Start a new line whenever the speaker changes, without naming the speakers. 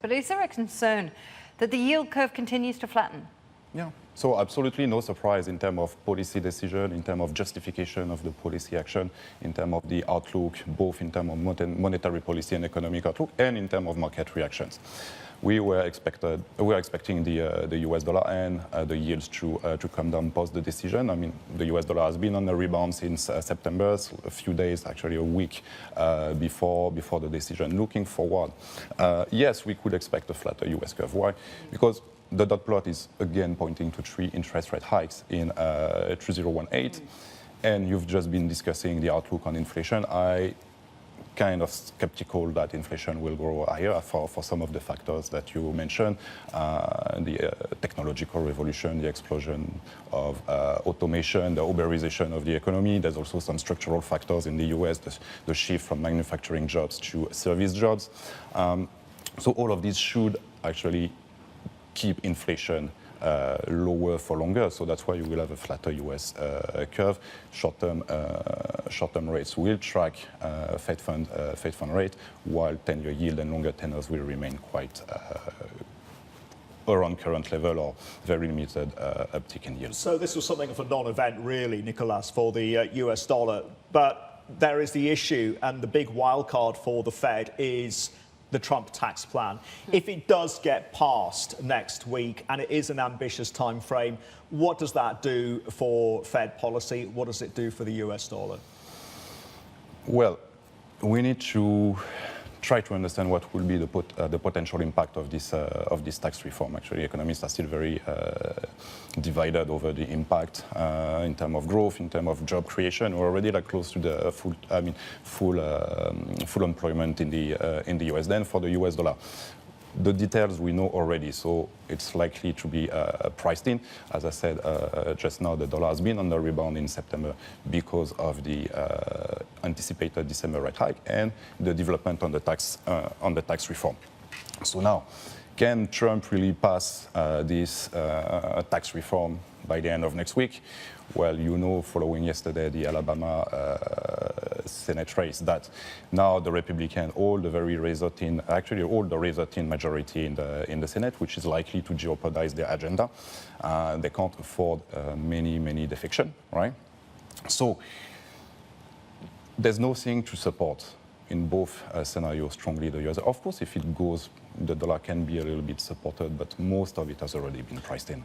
But is there a concern that the yield curve continues to flatten?
Yeah, so absolutely no surprise in terms of policy decision, in terms of justification of the policy action, in terms of the outlook, both in terms of monetary policy and economic outlook, and in terms of market reactions. We were expecting the US dollar and the yields to come down post the decision. I mean, the US dollar has been on a rebound since September, a few days, actually a week before the decision. Looking forward, yes, we could expect a flatter US curve. Why? Because the dot plot is again pointing to 3 interest rate hikes in 2018, and you've just been discussing the outlook on inflation. I kind of skeptical that inflation will grow higher for some of the factors that you mentioned, the technological revolution, the explosion of automation, the Uberization of the economy. There's also some structural factors in the US, the shift from manufacturing jobs to service jobs. So all of these should actually keep inflation lower for longer, so that's why you will have a flatter US curve. Short-term rates will track Fed fund rate, while 10-year yield and longer tenors will remain quite around current level or very limited uptick in yield.
So this was something of a non-event, really, Nicolas, for the US dollar. But there is the issue, and the big wild card for the Fed is the Trump tax plan. If it does get passed next week, and it is an ambitious time frame, what does that do for Fed policy? What does it do for the US dollar?
Well, we need to try to understand what will be the potential impact of this tax reform. Actually, economists are still very divided over the impact in terms of growth, in terms of job creation. We're already like close to the full employment in the US. Then for the US dollar, the details we know already, so it's likely to be priced in. As I said just now, the dollar has been on the rebound in September because of the anticipated December rate hike and the development on the tax reform. So now, can Trump really pass this tax reform by the end of next week? Well, you know, following yesterday the Alabama Senate race, that now the Republican hold the razor-thin majority in the Senate, which is likely to jeopardize their agenda. They can't afford many defections, right? So there's nothing to support in both scenarios strongly the US. Of course, if it goes, the dollar can be a little bit supported, but most of it has already been priced in.